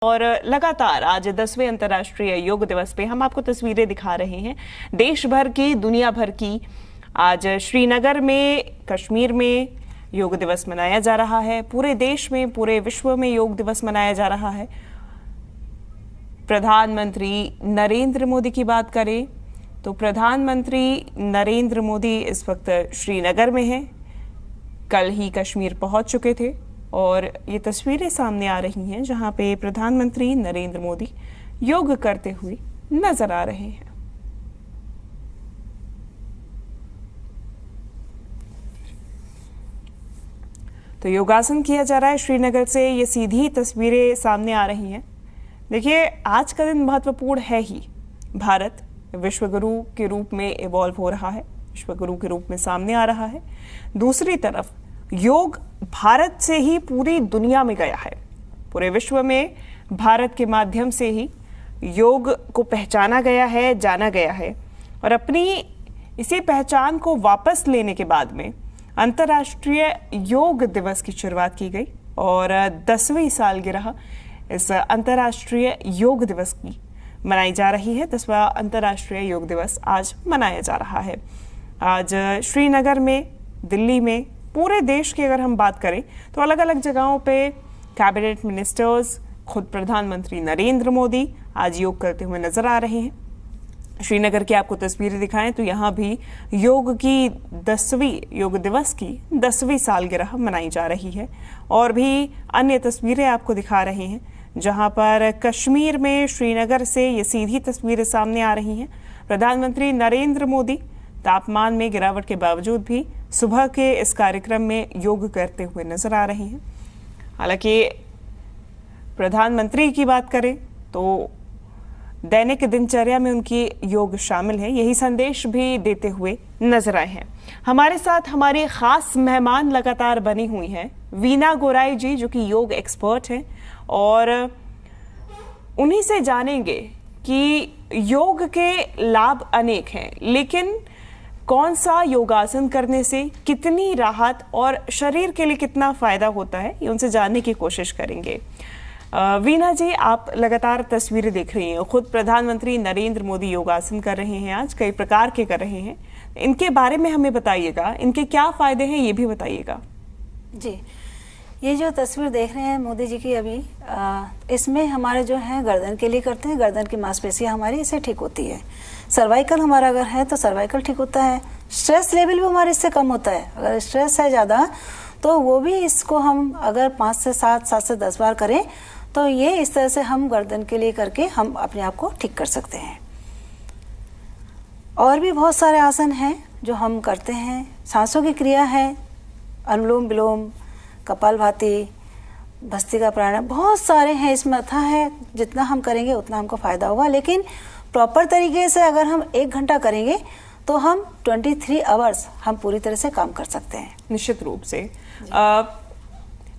और लगातार आज 10वें अंतर्राष्ट्रीय योग दिवस पे हम आपको तस्वीरें दिखा रहे हैं देश भर की, दुनिया भर की। आज श्रीनगर में, कश्मीर में योग दिवस मनाया जा रहा है। पूरे देश में, पूरे विश्व में योग दिवस मनाया जा रहा है। प्रधानमंत्री नरेंद्र मोदी की बात करें तो प्रधानमंत्री नरेंद्र मोदी इस वक्त श्रीनगर में हैं। कल ही कश्मीर पहुंच चुके थे और ये तस्वीरें सामने आ रही हैं जहां पे प्रधानमंत्री नरेंद्र मोदी योग करते हुए नजर आ रहे हैं। तो योगासन किया जा रहा है श्रीनगर से, ये सीधी तस्वीरें सामने आ रही हैं। देखिए, आज का दिन महत्वपूर्ण है ही। भारत विश्वगुरु के रूप में इवॉल्व हो रहा है, विश्वगुरु के रूप में सामने आ रहा है। दूसरी तरफ योग भारत से ही पूरी दुनिया में गया है। पूरे विश्व में भारत के माध्यम से ही योग को पहचाना गया है, जाना गया है। और अपनी इसी पहचान को वापस लेने के बाद में अंतर्राष्ट्रीय योग दिवस की शुरुआत की गई और 10वीं सालगिरह इस अंतर्राष्ट्रीय योग दिवस की मनाई जा रही है। 10वां अंतर्राष्ट्रीय योग दिवस आज मनाया जा रहा है। आज श्रीनगर में, दिल्ली में, पूरे देश की अगर हम बात करें तो अलग अलग जगहों पे कैबिनेट मिनिस्टर्स, खुद प्रधानमंत्री नरेंद्र मोदी आज योग करते हुए नजर आ रहे हैं। श्रीनगर की आपको तस्वीरें दिखाएं तो यहाँ भी योग की 10वीं योग दिवस की 10वीं सालगिरह मनाई जा रही है। और भी अन्य तस्वीरें आपको दिखा रहे हैं जहां पर कश्मीर में, श्रीनगर से ये सीधी तस्वीरें सामने आ रही हैं। प्रधानमंत्री नरेंद्र मोदी तापमान में गिरावट के बावजूद भी सुबह के इस कार्यक्रम में योग करते हुए नजर आ रहे हैं। हालांकि प्रधानमंत्री की बात करें तो दैनिक दिनचर्या में उनकी योग शामिल है, यही संदेश भी देते हुए नजर आए हैं। हमारे साथ हमारी खास मेहमान लगातार बनी हुई हैं वीना गोराई जी, जो कि योग एक्सपर्ट हैं, और उन्हीं से जानेंगे कि योग के लाभ अनेक हैं, लेकिन कौन सा योगासन करने से कितनी राहत और शरीर के लिए कितना फायदा होता है, ये उनसे जानने की कोशिश करेंगे। वीना जी, आप लगातार तस्वीरें देख रही हैं, खुद प्रधानमंत्री नरेंद्र मोदी योगासन कर रहे हैं, आज कई प्रकार के कर रहे हैं। इनके बारे में हमें बताइएगा, इनके क्या फायदे हैं ये भी बताइएगा। जी, ये जो तस्वीर देख रहे हैं मोदी जी की अभी, इसमें हमारे जो है गर्दन के लिए करते हैं। गर्दन की मांसपेशियां हमारी इससे ठीक होती है। सर्वाइकल हमारा अगर है तो सर्वाइकल ठीक होता है। स्ट्रेस लेवल भी हमारे इससे कम होता है। अगर स्ट्रेस है ज़्यादा तो वो भी, इसको हम अगर 5 से 7, 7 से 10 बार करें तो ये इस तरह से हम गर्दन के लिए करके हम अपने आप को ठीक कर सकते हैं। और भी बहुत सारे आसन हैं जो हम करते हैं। सांसों की क्रिया है, अनुलोम विलोम, कपालभाति, भस्त्रिका प्राणायाम, बहुत सारे हैं इसमें अथाह है। जितना हम करेंगे उतना हमको फायदा होगा, लेकिन प्रॉपर तरीके से अगर हम 1 घंटा करेंगे तो हम 23 आवर्स हम पूरी तरह से काम कर सकते हैं। निश्चित रूप से।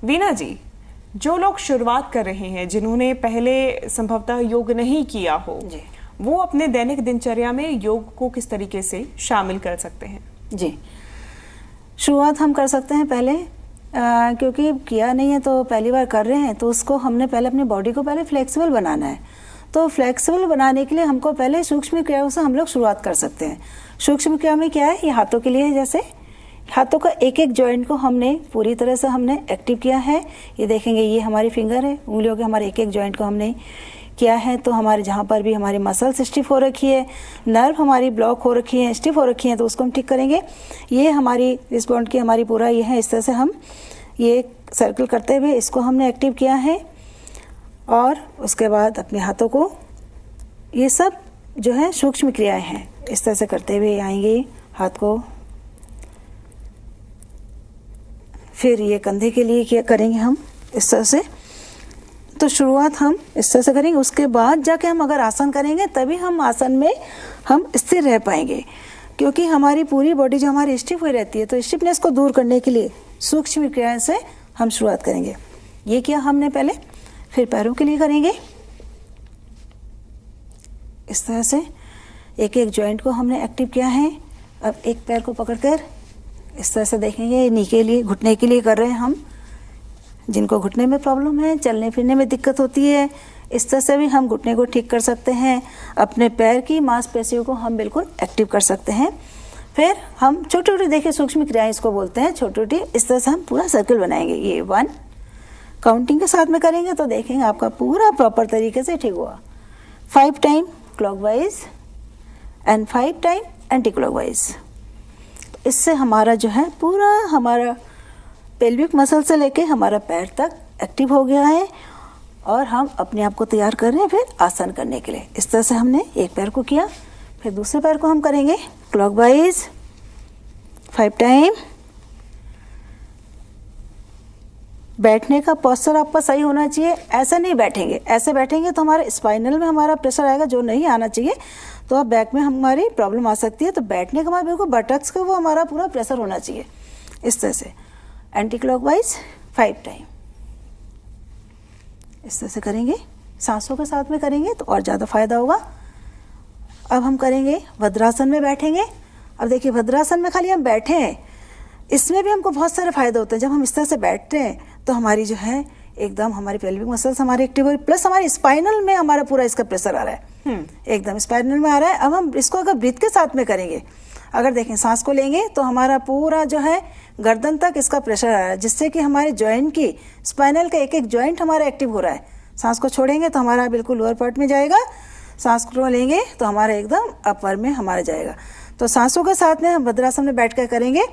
वीना जी, जो लोग शुरुआत कर रहे हैं, जिन्होंने पहले संभवतः योग नहीं किया हो, वो अपने दैनिक दिनचर्या में योग को किस तरीके से शामिल कर सकते हैं? जी, शुरुआत हम कर सकते हैं पहले, क्योंकि किया नहीं है तो पहली बार कर रहे हैं, तो उसको हमने पहले अपनी बॉडी को पहले फ्लेक्सिबल बनाना है। तो फ्लेक्सिबल बनाने के लिए हमको पहले सूक्ष्म क्रियाओं से हम लोग शुरुआत कर सकते हैं। सूक्ष्म क्रिया में क्या है, ये हाथों के लिए है। जैसे हाथों का एक एक जॉइंट को हमने पूरी तरह से हमने एक्टिव किया है। ये देखेंगे, ये हमारी फिंगर है, उंगलियों के हमारे एक एक जॉइंट को हमने किया है। तो हमारे जहाँ पर भी हमारी मसल्स स्टिफ हो रखी है, नर्व हमारी ब्लॉक हो रखी है, स्टिफ हो रखी है, तो उसको हम ठीक करेंगे। ये हमारी रिस्पॉन्ड की हमारी पूरा ये है, इस तरह से हम ये सर्कल करते हुए इसको हमने एक्टिव किया है। और उसके बाद अपने हाथों को, ये सब जो है सूक्ष्म क्रियाएं हैं, इस तरह से करते हुए आएंगे हाथ को। फिर ये कंधे के लिए क्या करेंगे हम, इस तरह से। तो शुरुआत हम इस तरह से करेंगे, उसके बाद जाके हम अगर आसन करेंगे तभी हम आसन में हम स्थिर रह पाएंगे, क्योंकि हमारी पूरी बॉडी जो हमारी स्टिफ हुई रहती है, तो स्टिफनेस को दूर करने के लिए सूक्ष्म क्रियाएं से हम शुरुआत करेंगे। ये किया हमने पहले। फिर पैरों के लिए करेंगे, इस तरह से एक एक जॉइंट को हमने एक्टिव किया है। अब एक पैर को पकड़कर इस तरह से देखेंगे, नी के लिए, घुटने के लिए कर रहे हैं हम। जिनको घुटने में प्रॉब्लम है, चलने फिरने में दिक्कत होती है, इस तरह से भी हम घुटने को ठीक कर सकते हैं। अपने पैर की मांसपेशियों को हम बिल्कुल एक्टिव कर सकते हैं। फिर हम छोटी छोटी, देखिए सूक्ष्म क्रियाएं इसको बोलते हैं, छोटी छोटी, इस तरह से हम पूरा सर्कल बनाएंगे। ये 1 काउंटिंग के साथ में करेंगे तो देखेंगे आपका पूरा प्रॉपर तरीके से ठीक हुआ। 5 time clockwise and 5 time anti clockwise. इससे हमारा जो है पूरा हमारा पेल्विक मसल से लेके हमारा पैर तक एक्टिव हो गया है और हम अपने आप को तैयार कर रहे हैं फिर आसन करने के लिए। इस तरह से हमने एक पैर को किया, फिर दूसरे पैर को हम करेंगे क्लॉकवाइज 5 टाइम। बैठने का पोस्चर आपका सही होना चाहिए, ऐसे नहीं बैठेंगे, ऐसे बैठेंगे तो हमारे स्पाइनल में हमारा प्रेशर आएगा जो नहीं आना चाहिए, तो अब बैक में हमारी प्रॉब्लम आ सकती है। तो बैठने के बाद बिल्कुल बटक्स का वो हमारा पूरा प्रेशर होना चाहिए इस तरह से। एंटी क्लॉकवाइज 5 टाइम इस तरह से करेंगे, सांसों के साथ में करेंगे तो और ज़्यादा फायदा होगा। अब हम करेंगे भद्रासन में बैठेंगे। अब देखिए भद्रासन में खाली हम बैठे हैं, इसमें भी हमको बहुत सारे फायदे होते हैं। जब हम इस तरह से बैठते हैं तो हमारी जो है एकदम हमारी पेल्विक मसल्स हमारे एक्टिव हो रही, प्लस हमारे स्पाइनल में हमारा पूरा इसका प्रेशर आ रहा है, एकदम स्पाइनल में आ रहा है। अब हम इसको अगर ब्रीथ के साथ में करेंगे, अगर देखें सांस को लेंगे तो हमारा पूरा जो है गर्दन तक इसका प्रेशर आ रहा है, जिससे कि हमारे जॉइंट की स्पाइनल का एक एक जॉइंट हमारा एक्टिव हो रहा है। सांस को छोड़ेंगे तो हमारा बिल्कुल लोअर पार्ट में जाएगा, सांस को लेंगे तो हमारा एकदम अपर में हमारा जाएगा। तो सांसों के साथ में हम भद्रासन में बैठ कर करेंगे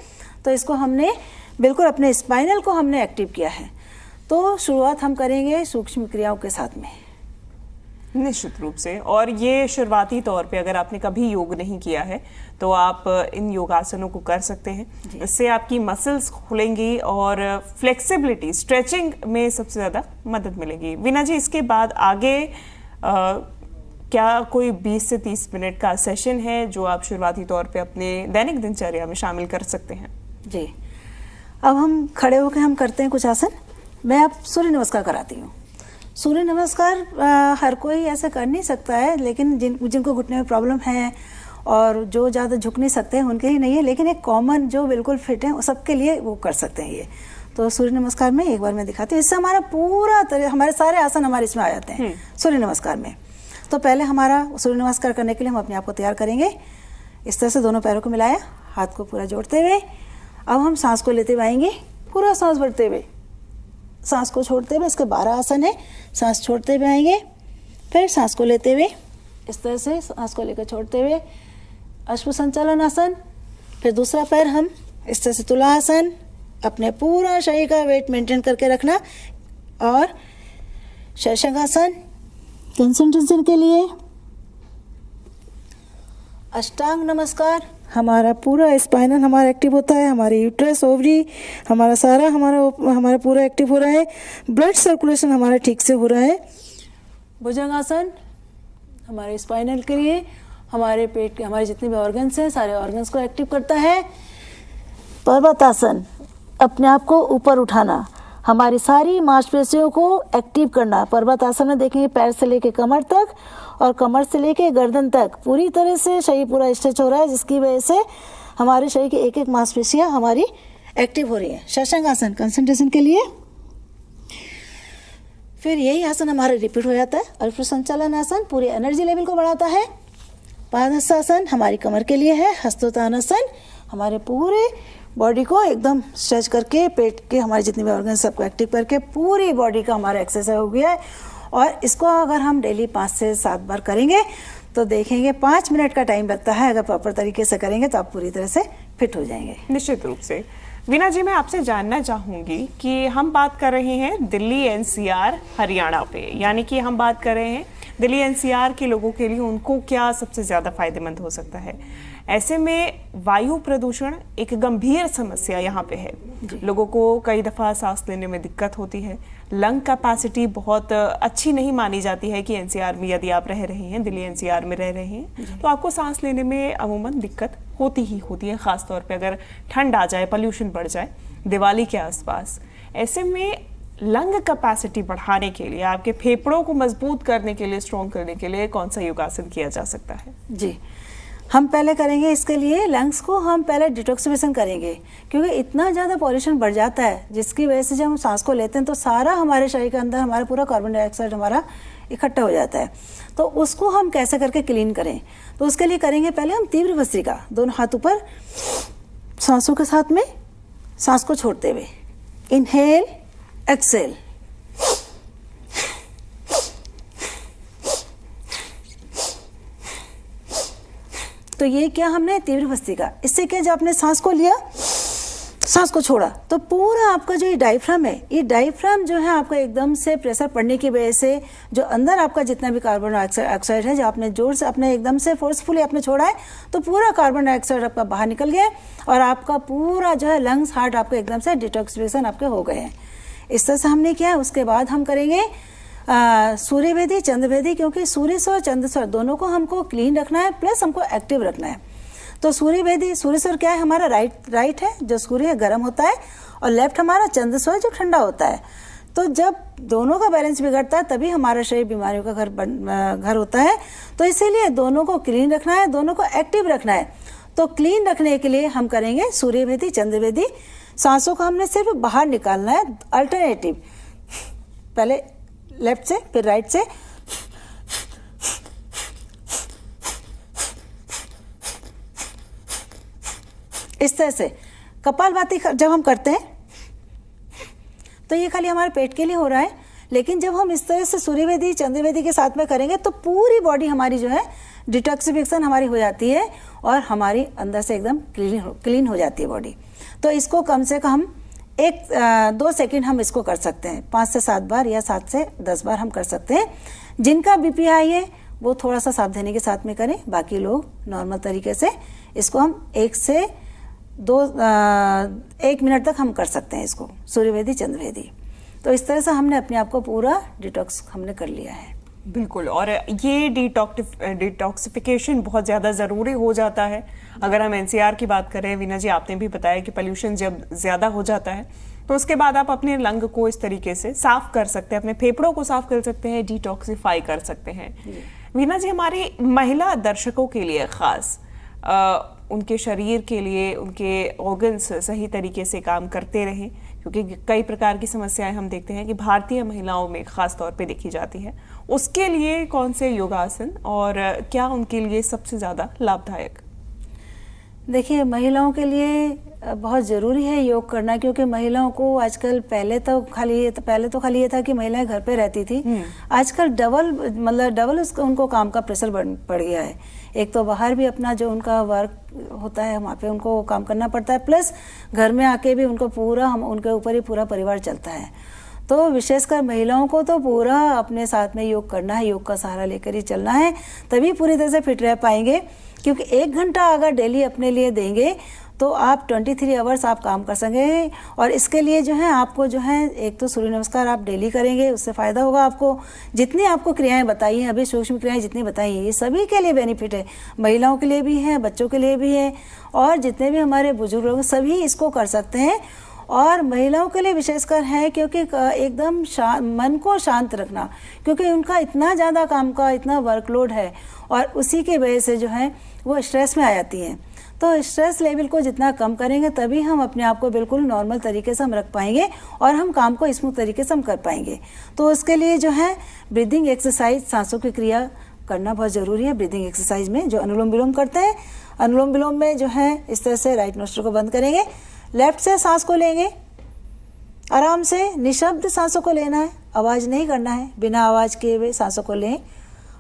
तो इसको हमने बिल्कुल अपने स्पाइनल को हमने एक्टिव किया है। तो शुरुआत हम करेंगे सूक्ष्म क्रियाओं के साथ में निश्चित रूप से। और ये शुरुआती तौर पे अगर आपने कभी योग नहीं किया है तो आप इन योगासनों को कर सकते हैं। इससे आपकी मसल्स खुलेंगी और फ्लेक्सिबिलिटी, स्ट्रेचिंग में सबसे ज़्यादा मदद मिलेगी। वीना जी, इसके बाद आगे क्या कोई 20 से 30 मिनट का सेशन है जो आप शुरुआती तौर पे अपने दैनिक दिनचर्या में शामिल कर सकते हैं? जी, अब हम खड़े होकर हम करते हैं कुछ आसन। मैं अब सूर्य नमस्कार कराती हूँ। सूर्य नमस्कार हर कोई ऐसा कर नहीं सकता है, लेकिन जिनको घुटने में प्रॉब्लम है और जो ज़्यादा झुक नहीं सकते हैं उनके लिए नहीं है, लेकिन एक कॉमन जो बिल्कुल फिट है सबके लिए वो कर सकते हैं ये। तो सूर्य नमस्कार में एक बार मैं दिखाती हूँ, इससे हमारा पूरा हमारे सारे आसन हमारे इसमें आ जाते हैं सूर्य नमस्कार में। तो पहले हमारा सूर्य नमस्कार करने के लिए हम अपने आप को तैयार करेंगे। इस तरह से दोनों पैरों को मिलाया, हाथ को पूरा जोड़ते हुए। अब हम सांस को लेते हुए आएंगे, पूरा सांस भरते हुए, सांस को छोड़ते हुए। इसके 12 आसन है। सांस छोड़ते हुए आएंगे, फिर सांस को लेते हुए, इस तरह से सांस को लेकर छोड़ते हुए अश्व संचालन आसन। फिर दूसरा पैर हम इस तरह से तुला आसन, अपने पूरा शरीर का वेट मेंटेन करके रखना। और शीर्षासन कंसंट्रेशन के लिए अष्टांग नमस्कार। हमारा पूरा स्पाइनल हमारा एक्टिव होता है, हमारे यूट्रस, ओवरी, हमारा सारा हमारा पूरा एक्टिव हो रहा है। ब्लड सर्कुलेशन हमारा ठीक से हो रहा है। भुजंगासन हमारे स्पाइनल के लिए, हमारे पेट के हमारे जितने भी ऑर्गन्स हैं सारे ऑर्गन्स को एक्टिव करता है। पर्वतासन, अपने आप को ऊपर उठाना, हमारी सारी मांसपेशियों को एक्टिव करना। पर्वतासन में देखेंगे पैर से लेके कमर तक और कमर से लेके गर्दन तक पूरी तरह से शरीर पूरा स्ट्रेच हो रहा है, जिसकी वजह से हमारे शरीर की एक एक मांसपेशियां हमारी एक्टिव हो रही है। शशांकासन कंसंट्रेशन के लिए। फिर यही आसन हमारा रिपीट हो जाता है। और फिर संचालन आसन पूरी एनर्जी लेवल को बढ़ाता है। पादहस्तासन हमारी कमर के लिए है। हस्तोत्थानासन हमारे पूरे बॉडी को एकदम स्ट्रेच करके पेट के हमारे जितने भी ऑर्गन सबको एक्टिव करके पूरी बॉडी का हमारा एक्सरसाइज हो गया है। और इसको अगर हम डेली 5 से 7 बार करेंगे तो देखेंगे 5 मिनट का टाइम लगता है। अगर प्रॉपर तरीके से करेंगे तो आप पूरी तरह से फिट हो जाएंगे। निश्चित रूप से। वीना जी, मैं आपसे जानना चाहूंगी कि हम बात कर रहे हैं दिल्ली एनसीआर हरियाणा पे, यानी कि हम बात कर रहे हैं दिल्ली एनसीआर के लोगों के लिए उनको क्या सबसे ज़्यादा फायदेमंद हो सकता है। ऐसे में वायु प्रदूषण एक गंभीर समस्या यहाँ पे है। लोगों को कई दफ़ा सांस लेने में दिक्कत होती है। लंग कैपेसिटी बहुत अच्छी नहीं मानी जाती है कि एनसीआर में यदि आप रह रहे हैं, दिल्ली एनसीआर में रह रहे हैं, तो आपको सांस लेने में अमूमन दिक्कत होती ही होती है, ख़ासतौर पे अगर ठंड आ जाए, पोल्यूशन बढ़ जाए दिवाली के आसपास। ऐसे में लंग कैपेसिटी बढ़ाने के लिए, आपके फेफड़ों को मजबूत करने के लिए, स्ट्रॉन्ग करने के लिए कौन सा योगासन किया जा सकता है? जी, हम पहले करेंगे इसके लिए लंग्स को हम पहले डिटॉक्सिफिकेशन करेंगे, क्योंकि इतना ज़्यादा पॉल्यूशन बढ़ जाता है जिसकी वजह से जब हम सांस को लेते हैं तो सारा हमारे शरीर के अंदर हमारा पूरा कार्बन डाइऑक्साइड हमारा इकट्ठा हो जाता है। तो उसको हम कैसे करके क्लीन करें, तो उसके लिए करेंगे पहले हम तीव्र भस्त्रिका, दोनों हाथ ऊपर, सांसों के साथ में सांस को छोड़ते हुए, इनहेल एक्सेल। तो ये क्या हमने तीव्र भस्त्रिका, इससे क्या जब आपने सांस को लिया, सांस को छोड़ा, तो पूरा आपका जो ये डायफ्राम है, ये डायफ्राम जो है आपका एकदम से प्रेशर पड़ने की वजह से जो अंदर आपका जितना भी कार्बन डाइऑक्साइड है, जो आपने जोर से अपने एकदम से फोर्सफुली आपने छोड़ा है, तो पूरा कार्बन डाइऑक्साइड आपका बाहर निकल गया और आपका पूरा जो है लंग्स, हार्ट आपका एकदम से डिटॉक्सिफिकेशन आपके हो गए हैं। इस तरह से हमने किया। उसके बाद हम करेंगे सूर्यभेदी, चंद्रभेदी, क्योंकि सूर्य स्वर चंद्र स्वर दोनों को हमको क्लीन रखना है प्लस हमको एक्टिव रखना है। तो सूर्यभेदी, सूर्य स्वर क्या है हमारा राइट है जो सूर्य गर्म होता है, और लेफ्ट हमारा चंद्र स्वर जो ठंडा होता है। तो जब दोनों का बैलेंस बिगड़ता है तभी हमारा शरीर बीमारियों का घर होता है। तो इसीलिए दोनों को क्लीन रखना है, दोनों को एक्टिव रखना है। तो क्लीन रखने के लिए हम करेंगे सूर्यभेदी, चंद्रभेदी। सांसों को हमने सिर्फ बाहर निकालना है, अल्टरनेटिव, पहले लेफ्ट से फिर राइट से, इस तरह से। कपालभाति जब हम करते हैं तो ये खाली हमारे पेट के लिए हो रहा है, लेकिन जब हम इस तरह से सूर्यभेदी, चंद्रभेदी के साथ में करेंगे तो पूरी बॉडी हमारी जो है डिटॉक्सिफिकेशन हमारी हो जाती है और हमारी अंदर से एकदम क्लीन हो जाती है बॉडी। तो इसको कम से कम 1-2 सेकंड हम इसको कर सकते हैं, 5 से 7 बार या 7 से 10 बार हम कर सकते हैं। जिनका बीपी हाई है वो थोड़ा सा सावधानी के साथ में करें, बाकी लोग नॉर्मल तरीके से इसको हम 1 से 1 मिनट तक हम कर सकते हैं इसको, सूर्यभेदी, चंद्रभेदी। तो इस तरह से हमने अपने आप को पूरा डिटॉक्स हमने कर लिया है। बिल्कुल, और ये डिटॉक्सिफिकेशन बहुत ज़्यादा ज़रूरी हो जाता है। अगर हम एनसीआर की बात करें, वीना जी आपने भी बताया कि पोल्यूशन जब ज़्यादा हो जाता है तो उसके बाद आप अपने लंग को इस तरीके से साफ कर सकते हैं, अपने फेफड़ों को साफ कर सकते हैं, डिटॉक्सिफाई कर सकते हैं। वीना जी, हमारी महिला दर्शकों के लिए खास उनके शरीर के लिए उनके ऑर्गन्स सही तरीके से काम करते रहें, क्योंकि कई प्रकार की समस्याएं हम देखते हैं कि भारतीय महिलाओं में खास तौर पे देखी जाती है। उसके लिए कौन से योगासन और क्या उनके लिए सबसे ज़्यादा लाभदायक? देखिए, महिलाओं के लिए बहुत ज़रूरी है योग करना, क्योंकि महिलाओं को आजकल पहले तो खाली ये था कि महिलाएं घर पे रहती थी। आजकल डबल उनको काम का प्रेशर बढ़ गया है। एक तो बाहर भी अपना जो उनका वर्क होता है वहाँ पे उनको काम करना पड़ता है, प्लस घर में आके भी उनको उनके ऊपर ही पूरा परिवार चलता है। तो विशेषकर महिलाओं को तो पूरा अपने साथ में योग करना है, योग का सहारा लेकर ही चलना है, तभी पूरी तरह से फिट रह पाएंगे। क्योंकि 1 घंटा अगर डेली अपने लिए देंगे तो आप 23 आवर्स आप काम कर सकेंगे। और इसके लिए जो है आपको जो है एक तो सूर्य नमस्कार आप डेली करेंगे, उससे फ़ायदा होगा आपको। जितनी आपको क्रियाएं बताई हैं, अभी सूक्ष्म क्रियाएं जितनी बताई हैं, ये सभी के लिए बेनिफिट है, महिलाओं के लिए भी है, बच्चों के लिए भी है, और जितने भी हमारे बुजुर्ग लोग सभी इसको कर सकते हैं। और महिलाओं के लिए विशेषकर है क्योंकि एकदम मन को शांत रखना, क्योंकि उनका इतना ज़्यादा काम का इतना वर्कलोड है और उसी के वजह से जो है वो स्ट्रेस में आ जाती हैं। तो स्ट्रेस लेवल को जितना कम करेंगे तभी हम अपने आप को बिल्कुल नॉर्मल तरीके से हम रख पाएंगे और हम काम को स्मूथ तरीके से हम कर पाएंगे। तो उसके लिए जो है ब्रीदिंग एक्सरसाइज, सांसों की क्रिया करना बहुत ज़रूरी है। ब्रीदिंग एक्सरसाइज में जो अनुलोम विलोम करते हैं, अनुलोम विलोम में जो है इस तरह से राइट नोस्ट्रल को बंद करेंगे, लेफ्ट से सांस को लेंगे, आराम से निशब्द सांसों को लेना है, आवाज़ नहीं करना है, बिना आवाज़ किए हुए सांसों को लें।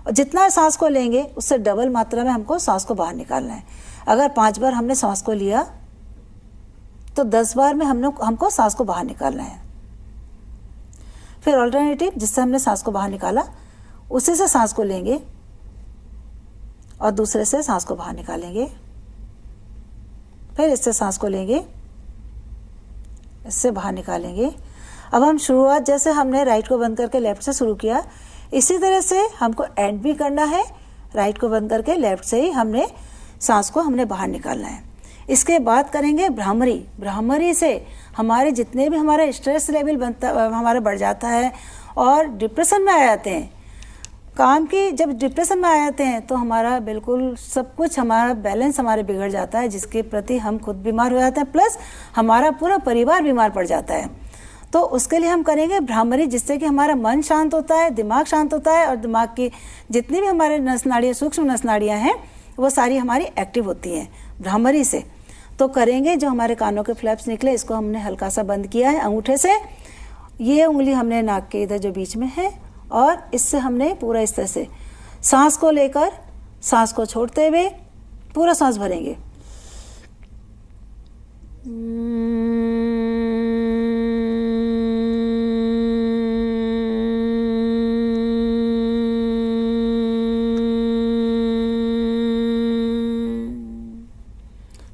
और जितना सांस को लेंगे उससे डबल मात्रा में हमको सांस को बाहर निकालना है। अगर 5 बार हमने सांस को लिया तो 10 बार में हमको सांस को बाहर निकालना है। फिर ऑल्टरनेटिव, जिससे हमने सांस को बाहर निकाला उसी से सांस को लेंगे और दूसरे से सांस को बाहर निकालेंगे, फिर इससे सांस को लेंगे, इससे बाहर निकालेंगे। अब हम शुरुआत जैसे हमने राइट को बंद करके लेफ्ट से शुरू किया, इसी तरह से हमको एंड भी करना है। राइट को बंद करके लेफ्ट से ही हमने सांस को हमने बाहर निकालना है। इसके बाद करेंगे भ्रामरी। भ्रामरी से हमारे जितने भी हमारा स्ट्रेस लेवल हमारा बढ़ जाता है और डिप्रेशन में आ जाते हैं, काम की जब डिप्रेशन में आ जाते हैं तो हमारा बिल्कुल सब कुछ, हमारा बैलेंस हमारे बिगड़ जाता है, जिसके प्रति हम खुद बीमार हो जाते हैं, प्लस हमारा पूरा परिवार बीमार पड़ जाता है। तो उसके लिए हम करेंगे भ्रामरी, जिससे कि हमारा मन शांत होता है, दिमाग शांत होता है, और दिमाग की जितनी भी हमारे नस नाड़ियाँ, सूक्ष्म नस नाड़ियाँ हैं, वो सारी हमारी एक्टिव होती हैं भ्रामरी से। तो करेंगे, जो हमारे कानों के फ्लैप्स निकले इसको हमने हल्का सा बंद किया है अंगूठे से, ये उंगली हमने नाक के इधर जो बीच में है, और इससे हमने पूरा इस तरह से सांस को लेकर सांस को छोड़ते हुए पूरा सांस भरेंगे।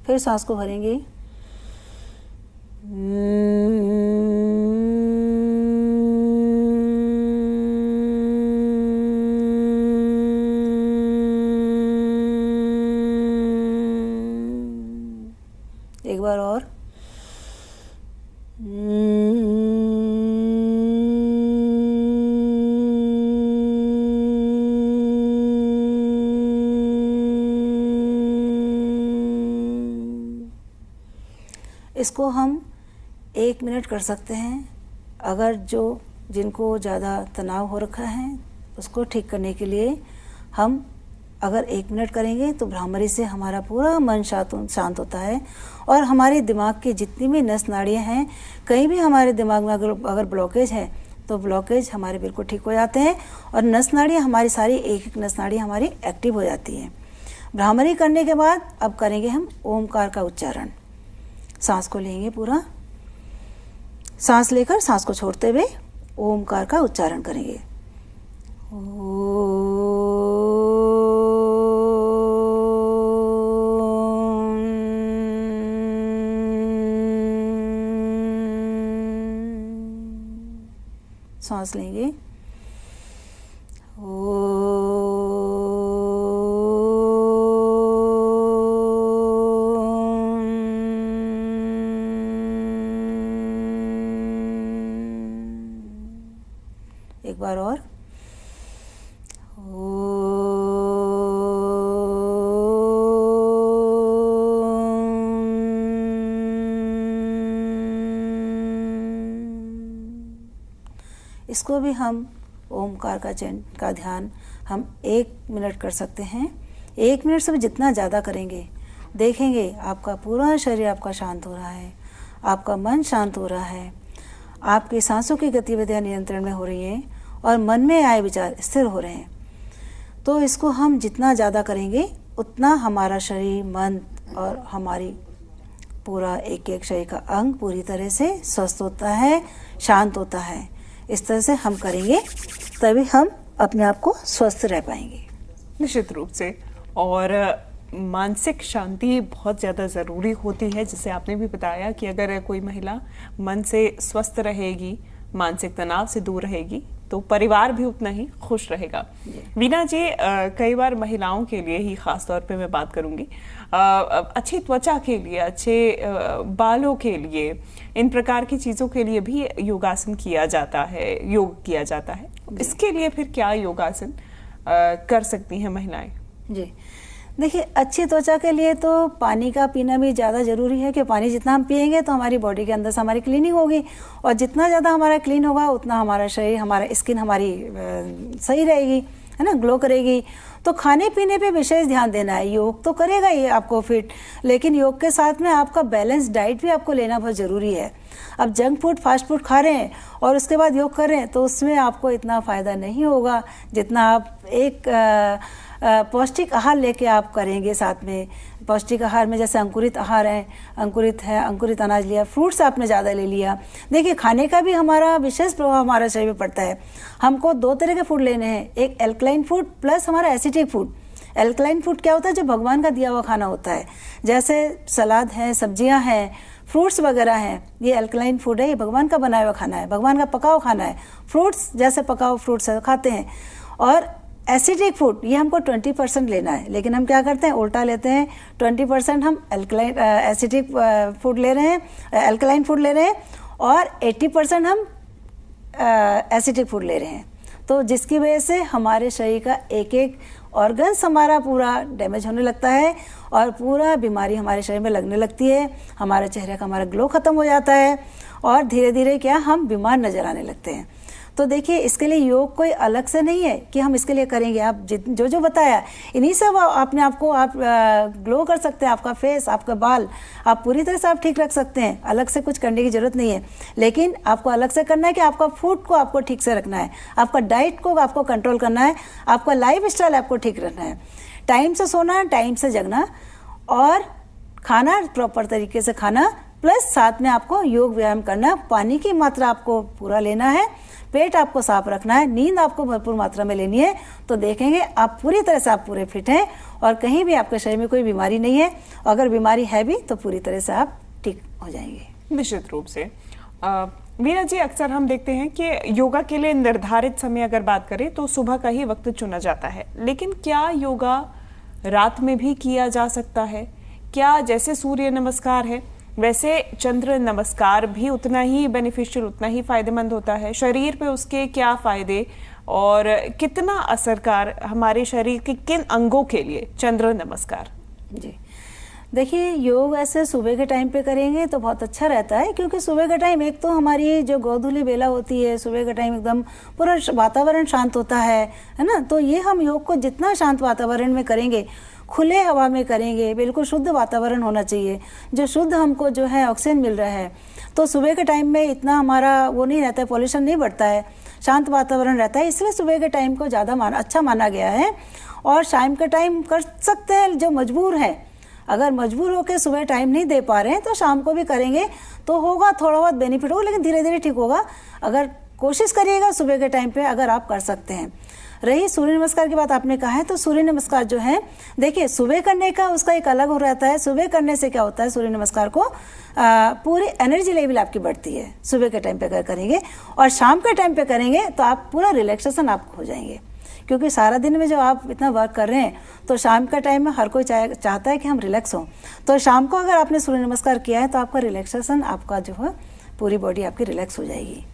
फिर सांस को भरेंगे। एक बार और। इसको हम 1 मिनट कर सकते हैं। अगर जिनको ज़्यादा तनाव हो रखा है उसको ठीक करने के लिए हम अगर 1 मिनट करेंगे तो भ्रामरी से हमारा पूरा मन शांत होता है, और हमारे दिमाग की जितनी भी नस नाड़ियाँ हैं, कहीं भी हमारे दिमाग में अगर ब्लॉकेज है तो ब्लॉकेज हमारे बिल्कुल ठीक हो जाते हैं, और नस नाड़ियाँ हमारी सारी एक एक नस नाड़ियाँ हमारी एक्टिव हो जाती हैं। भ्रामरी करने के बाद अब करेंगे हम ओमकार का उच्चारण। सांस को लेंगे, पूरा सांस लेकर सांस को छोड़ते हुए ओमकार का उच्चारण करेंगे। सांस लेंगे, एक बार और। इसको भी हम ओमकार का ध्यान हम 1 मिनट कर सकते हैं। 1 मिनट से भी जितना ज़्यादा करेंगे, देखेंगे आपका पूरा शरीर आपका शांत हो रहा है, आपका मन शांत हो रहा है, आपकी सांसों की गतिविधियाँ नियंत्रण में हो रही हैं, और मन में आए विचार स्थिर हो रहे हैं। तो इसको हम जितना ज़्यादा करेंगे उतना हमारा शरीर, मन और हमारी पूरा एक एक शरीर का अंग पूरी तरह से स्वस्थ होता है, शांत होता है। इस तरह से हम करेंगे तभी हम अपने आप को स्वस्थ रह पाएंगे। निश्चित रूप से। और मानसिक शांति बहुत ज़्यादा ज़रूरी होती है, जिसे आपने भी बताया कि अगर कोई महिला मन से स्वस्थ रहेगी, मानसिक तनाव से दूर रहेगी, तो परिवार भी उतना ही खुश रहेगा। वीना जी, कई बार महिलाओं के लिए ही खास तौर पे मैं बात करूंगी, अच्छी त्वचा के लिए, अच्छे बालों के लिए, इन प्रकार की चीज़ों के लिए भी योगासन किया जाता है, योग किया जाता है। इसके लिए फिर क्या योगासन कर सकती हैं महिलाएं? जी देखिए, अच्छी त्वचा के लिए तो पानी का पीना भी ज़्यादा ज़रूरी है, कि पानी जितना हम पिएंगे तो हमारी बॉडी के अंदर से हमारी क्लीनिंग होगी, और जितना ज़्यादा हमारा क्लीन होगा उतना हमारा शरीर, हमारा स्किन हमारी सही रहेगी, है ना, ग्लो करेगी। तो खाने पीने पे विशेष ध्यान देना है। योग तो करेगा ये आपको फिट, लेकिन योग के साथ में आपका बैलेंस डाइट भी आपको लेना बहुत ज़रूरी है। अब जंक फूड, फास्ट फूड खा रहे हैं और उसके बाद योग कर रहे हैं तो उसमें आपको इतना फ़ायदा नहीं होगा जितना आप एक पौष्टिक आहार लेके आप करेंगे। साथ में पौष्टिक आहार में जैसे अंकुरित आहार है, अंकुरित अनाज लिया, फ्रूट्स आपने ज़्यादा ले लिया। देखिए, खाने का भी हमारा विशेष प्रभाव हमारे शरीर में पड़ता है। हमको 2 तरह के फूड लेने हैं, एक एल्कलाइन फूड प्लस हमारा एसिडिक फूड। एल्कलाइन फूड क्या होता है? जो भगवान का दिया हुआ खाना होता है, जैसे सलाद है, सब्जियां हैं, फ्रूट्स वगैरह हैं, ये एल्कलाइन फूड है, ये भगवान का बनाया हुआ खाना है, भगवान का पका हुआ खाना है। फ्रूट्स जैसे पका हुआ फ्रूट्स खाते हैं। और एसिडिक फूड ये हमको 20% लेना है, लेकिन हम क्या करते हैं, उल्टा लेते हैं। 20% हम एल्कलाइन एसिडिक फूड ले रहे हैं, एल्कलाइन फूड ले रहे हैं, और 80% हम एसिडिक फूड ले रहे हैं। तो जिसकी वजह से हमारे शरीर का एक एक ऑर्गन्स हमारा पूरा डैमेज होने लगता है और पूरा बीमारी हमारे शरीर में लगने लगती है, हमारे चेहरे का हमारा ग्लो खत्म हो जाता है और धीरे धीरे क्या हम बीमार नजर आने लगते हैं। तो देखिए इसके लिए योग कोई अलग से नहीं है कि हम इसके लिए करेंगे। आप जो जो बताया इन्हीं से अपने आप को आप ग्लो कर सकते हैं, आपका फेस, आपका बाल आप पूरी तरह से आप ठीक रख सकते हैं। अलग से कुछ करने की जरूरत नहीं है, लेकिन आपको अलग से करना है कि आपका फूड को आपको ठीक से रखना है, आपका डाइट को आपको कंट्रोल करना है, आपका लाइफ स्टाइल आपको ठीक रखना है, टाइम से सोना, टाइम से जगना और खाना प्रॉपर तरीके से खाना, प्लस साथ में आपको योग व्यायाम करना, पानी की मात्रा आपको पूरा लेना है, पेट आपको साफ रखना है, नींद आपको भरपूर मात्रा में लेनी है। तो देखेंगे आप पूरी तरह से आप पूरे फिट हैं और कहीं भी आपके शरीर में कोई बीमारी नहीं है। अगर बीमारी है भी तो पूरी तरह से आप ठीक हो जाएंगे। निश्चित रूप से। वीना जी, अक्सर हम देखते हैं कि योगा के लिए निर्धारित समय अगर बात करें तो सुबह का ही वक्त चुना जाता है, लेकिन क्या योगा रात में भी किया जा सकता है? क्या जैसे सूर्य नमस्कार है वैसे चंद्र नमस्कार भी उतना ही बेनिफिशियल, उतना ही फायदेमंद होता है? शरीर पे उसके क्या फायदे और कितना असरकार हमारे शरीर के किन अंगों के लिए चंद्र नमस्कार? जी देखिए, योग ऐसे सुबह के टाइम पे करेंगे तो बहुत अच्छा रहता है, क्योंकि सुबह का टाइम एक तो हमारी जो गोधूली बेला होती है, सुबह का टाइम एकदम पूरा वातावरण शांत होता है ना। तो ये हम योग को जितना शांत वातावरण में करेंगे, खुले हवा में करेंगे, बिल्कुल शुद्ध वातावरण होना चाहिए, जो शुद्ध हमको जो है ऑक्सीजन मिल रहा है। तो सुबह के टाइम में इतना हमारा वो नहीं रहता है, पॉल्यूशन नहीं बढ़ता है, शांत वातावरण रहता है, इसलिए सुबह के टाइम को ज़्यादा अच्छा माना गया है। और शाम के टाइम कर सकते हैं जो मजबूर है, अगर मजबूर होकर सुबह टाइम नहीं दे पा रहे हैं तो शाम को भी करेंगे तो होगा, थोड़ा बहुत बेनिफिट होगा, लेकिन धीरे धीरे ठीक होगा। अगर कोशिश करिएगा सुबह के टाइम पे अगर आप कर सकते हैं। रही सूर्य नमस्कार की बात आपने कहा है, तो सूर्य नमस्कार जो है देखिए सुबह करने का उसका एक अलग हो रहता है। सुबह करने से क्या होता है, सूर्य नमस्कार को पूरी एनर्जी लेवल आपकी बढ़ती है सुबह के टाइम पे अगर करेंगे, और शाम के टाइम पे करेंगे तो आप पूरा रिलैक्सेशन आपको हो जाएंगे, क्योंकि सारा दिन में जो आप इतना वर्क कर रहे हैं तो शाम का टाइम में हर कोई चाहता है कि हम रिलैक्स हों। तो शाम को अगर आपने सूर्य नमस्कार किया है तो आपका रिलैक्सेशन, आपका जो है पूरी बॉडी आपकी रिलैक्स हो जाएगी।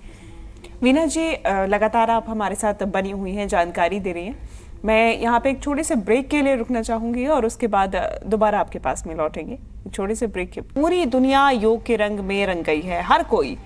वीना जी, लगातार आप हमारे साथ बनी हुई हैं, जानकारी दे रही हैं। मैं यहाँ पे एक छोटे से ब्रेक के लिए रुकना चाहूंगी और उसके बाद दोबारा आपके पास में लौटेंगे। छोटे से ब्रेक के पूरी दुनिया योग के रंग में रंग गई है। हर कोई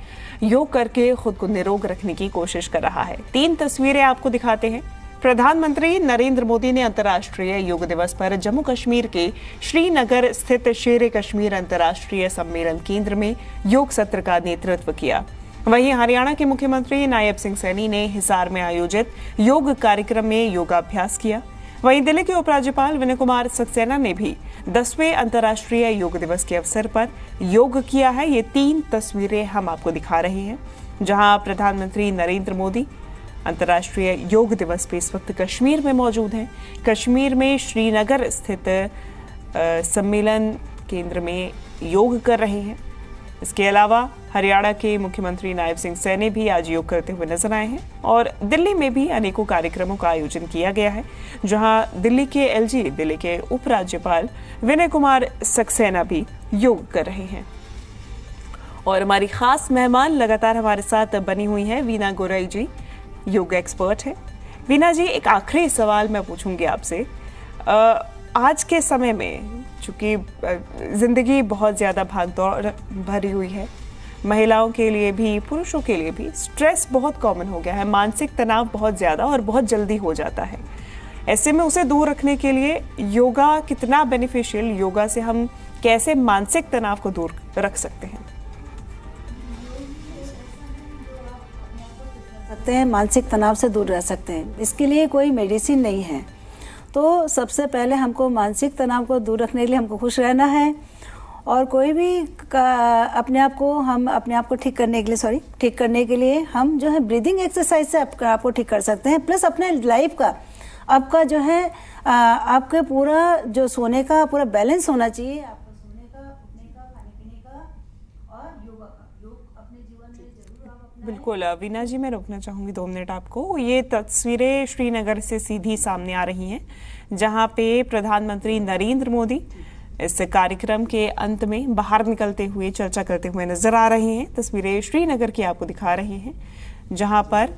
योग करके खुद को निरोग रखने की कोशिश कर रहा है। 3 तस्वीरें आपको दिखाते हैं। प्रधानमंत्री नरेंद्र मोदी ने अंतर्राष्ट्रीय योग दिवस पर जम्मू कश्मीर के श्रीनगर स्थित शेर कश्मीर अंतर्राष्ट्रीय सम्मेलन केंद्र में योग सत्र का नेतृत्व किया। वहीं हरियाणा के मुख्यमंत्री नायब सिंह सैनी ने हिसार में आयोजित योग कार्यक्रम में योगाभ्यास किया। वहीं दिल्ली के उपराज्यपाल विनय कुमार सक्सेना ने भी 10वें अंतर्राष्ट्रीय योग दिवस के अवसर पर योग किया है। ये 3 तस्वीरें हम आपको दिखा रहे हैं, जहां प्रधानमंत्री नरेंद्र मोदी अंतर्राष्ट्रीय योग दिवस पे इस वक्त कश्मीर में मौजूद हैं। कश्मीर में श्रीनगर स्थित सम्मेलन केंद्र में योग कर रहे हैं। इसके अलावा हरियाणा के मुख्यमंत्री नायब सिंह सैनी भी आज योग करते हुए नजर आए हैं और दिल्ली में भी अनेकों कार्यक्रमों का आयोजन किया गया है, जहां दिल्ली के एलजी, दिल्ली के उपराज्यपाल विनय कुमार सक्सेना भी योग कर रहे हैं। और हमारी खास मेहमान लगातार हमारे साथ बनी हुई है वीना गोराई जी, योग एक्सपर्ट है। वीना जी, एक आखिरी सवाल मैं पूछूंगी आपसे। आज के समय में चूंकि जिंदगी बहुत ज्यादा भागदौड़ भरी हुई है, महिलाओं के लिए भी पुरुषों के लिए भी स्ट्रेस बहुत कॉमन हो गया है, मानसिक तनाव बहुत ज्यादा और बहुत जल्दी हो जाता है। ऐसे में उसे दूर रखने के लिए योगा कितना बेनिफिशियल, योगा से हम कैसे मानसिक तनाव को दूर रख सकते हैं? मानसिक तनाव से दूर रह सकते हैं, इसके लिए कोई मेडिसिन नहीं है। तो सबसे पहले हमको मानसिक तनाव को दूर रखने के लिए हमको खुश रहना है, और कोई भी अपने आप को ठीक करने के लिए हम जो है ब्रीदिंग एक्सरसाइज से आपको ठीक कर सकते हैं। प्लस अपने लाइफ का आपका जो है आपके पूरा जो सोने का पूरा बैलेंस होना चाहिए, आपका सोने का, उठने का, खाने पीने का और योगा का। योग अपने जीवन में जरूर आप अपनाएं। बिल्कुल वीना जी, मैं रोकना चाहूंगी 2 मिनट आपको। ये तस्वीरें श्रीनगर से सीधी सामने आ रही हैं, जहां पे प्रधानमंत्री नरेंद्र मोदी इस कार्यक्रम के अंत में बाहर निकलते हुए चर्चा करते हुए नजर आ रहे हैं। तस्वीरें श्रीनगर की आपको दिखा रहे हैं, जहां पर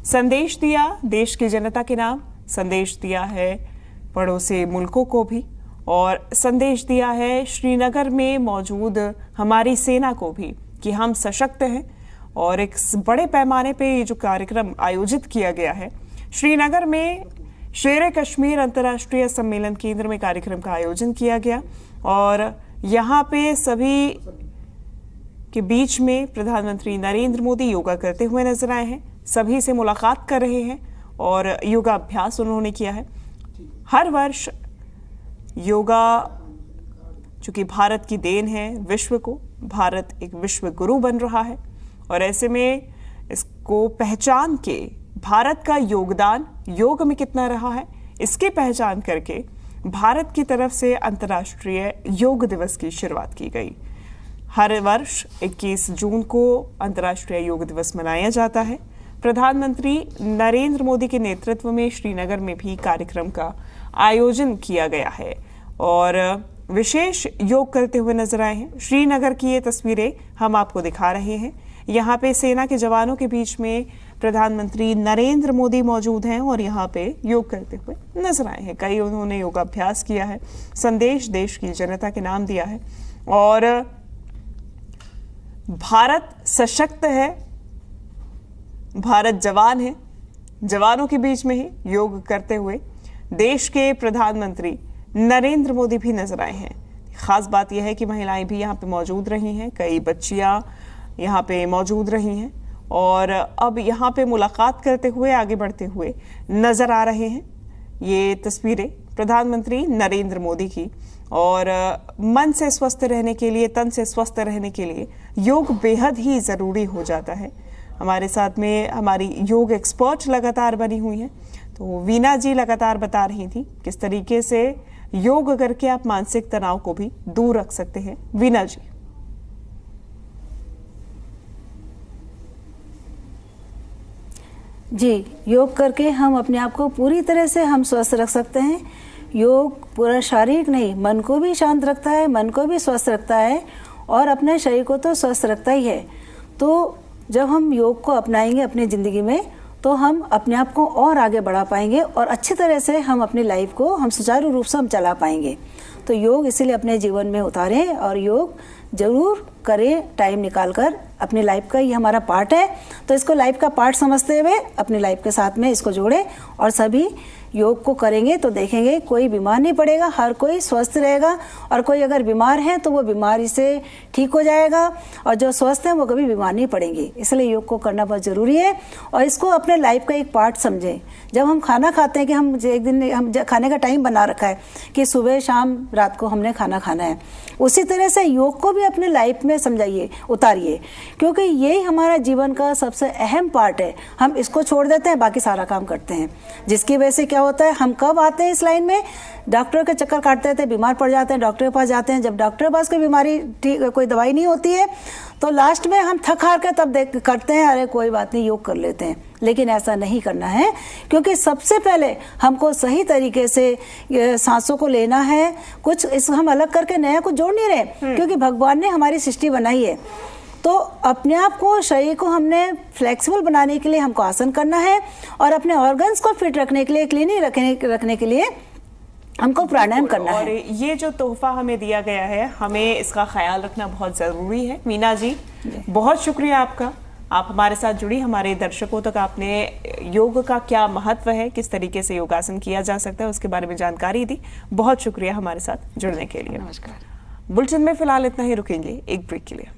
संदेश दिया देश की जनता के नाम, संदेश दिया है पड़ोसी मुल्कों को भी, और संदेश दिया है श्रीनगर में मौजूद हमारी सेना को भी कि हम सशक्त हैं। और एक बड़े पैमाने पे ये जो कार्यक्रम आयोजित किया गया है श्रीनगर में, शेर कश्मीर अंतर्राष्ट्रीय सम्मेलन केंद्र में कार्यक्रम का आयोजन किया गया, और यहाँ पे सभी के बीच में प्रधानमंत्री नरेंद्र मोदी योगा करते हुए नजर आए हैं, सभी से मुलाकात कर रहे हैं और योगाभ्यास उन्होंने किया है। हर वर्ष योगा चूंकि भारत की देन है विश्व को, भारत एक विश्व गुरु बन रहा है, और ऐसे में इसको पहचान के भारत का योगदान योग में कितना रहा है इसकी पहचान करके भारत की तरफ से अंतर्राष्ट्रीय योग दिवस की शुरुआत की गई। हर वर्ष 21 जून को अंतर्राष्ट्रीय योग दिवस मनाया जाता है। प्रधानमंत्री नरेंद्र मोदी के नेतृत्व में श्रीनगर में भी कार्यक्रम का आयोजन किया गया है और विशेष योग करते हुए नजर आए हैं। श्रीनगर की ये तस्वीरें हम आपको दिखा रहे हैं। यहाँ पे सेना के जवानों के बीच में प्रधानमंत्री नरेंद्र मोदी मौजूद हैं और यहाँ पे योग करते हुए नजर आए हैं। कई उन्होंने योगाभ्यास किया है, संदेश देश की जनता के नाम दिया है, और भारत सशक्त है, भारत जवान है, जवानों के बीच में ही योग करते हुए देश के प्रधानमंत्री नरेंद्र मोदी भी नजर आए हैं। खास बात यह है कि महिलाएं भी यहाँ पे मौजूद रही हैं, कई बच्चियां यहाँ पे मौजूद रही हैं और अब यहाँ पे मुलाकात करते हुए आगे बढ़ते हुए नजर आ रहे हैं। ये तस्वीरें प्रधानमंत्री नरेंद्र मोदी की, और मन से स्वस्थ रहने के लिए, तन से स्वस्थ रहने के लिए योग बेहद ही ज़रूरी हो जाता है। हमारे साथ में हमारी योग एक्सपर्ट लगातार बनी हुई हैं, तो वीना जी लगातार बता रही थी किस तरीके से योग करके आप मानसिक तनाव को भी दूर रख सकते हैं। वीना जी। जी, योग करके हम अपने आप को पूरी तरह से हम स्वस्थ रख सकते हैं। योग पूरा शारीरिक नहीं, मन को भी शांत रखता है, मन को भी स्वस्थ रखता है और अपने शरीर को तो स्वस्थ रखता ही है। तो जब हम योग को अपनाएंगे अपनी ज़िंदगी में तो हम अपने आप को और आगे बढ़ा पाएंगे और अच्छी तरह से हम अपनी लाइफ को हम सुचारू रूप से हम चला पाएंगे। तो योग इसीलिए अपने जीवन में उतारें और योग जरूर करें, टाइम निकाल कर। अपनी लाइफ का ये हमारा पार्ट है, तो इसको लाइफ का पार्ट समझते हुए अपनी लाइफ के साथ में इसको जोड़ें और सभी योग को करेंगे तो देखेंगे कोई बीमार नहीं पड़ेगा, हर कोई स्वस्थ रहेगा, और कोई अगर बीमार है तो वो बीमारी से ठीक हो जाएगा, और जो स्वस्थ हैं वो कभी बीमार नहीं पड़ेंगे। इसलिए योग को करना बहुत ज़रूरी है और इसको अपने लाइफ का एक पार्ट समझें। जब हम खाना खाते हैं कि हम एक दिन हम खाने का टाइम बना रखा है कि सुबह शाम रात को हमने खाना खाना है, उसी तरह से योग को भी अपने लाइफ में समझाइए, उतारिए, क्योंकि यही हमारा जीवन का सबसे अहम पार्ट है। हम इसको छोड़ देते हैं, बाकी सारा काम करते हैं, जिसकी वजह से क्या होता है, हम कब आते हैं इस लाइन में, डॉक्टर के चक्कर काटते थे, बीमार पड़ जाते हैं, डॉक्टर के पास जाते हैं। जब डॉक्टर के पास कोई बीमारी ठीक कोई दवाई नहीं होती है तो लास्ट में हम थक हार के तब देख करते हैं, अरे कोई बात नहीं योग कर लेते हैं। लेकिन ऐसा नहीं करना है, क्योंकि सबसे पहले हमको सही तरीके से सांसों को लेना है। कुछ इस हम अलग करके नया कुछ जोड़ नहीं रहे, क्योंकि भगवान ने हमारी सृष्टि बनाई है। तो अपने आप को, शरीर को हमने फ्लेक्सिबल बनाने के लिए हमको आसन करना है, और अपने ऑर्गन्स को फिट रखने के लिए, क्लीन रखने के लिए हमको प्राणायाम करना है। और ये जो तोहफा हमें दिया गया है, हमें इसका ख्याल रखना बहुत ज़रूरी है। मीना जी, बहुत शुक्रिया आपका, आप हमारे साथ जुड़ी, हमारे दर्शकों तक आपने योग का क्या महत्व है, किस तरीके से योगासन किया जा सकता है, उसके बारे में जानकारी दी। बहुत शुक्रिया हमारे साथ जुड़ने के लिए। नमस्कार। बुलेटिन में फिलहाल इतना ही, रुकेंगे एक ब्रेक के लिए।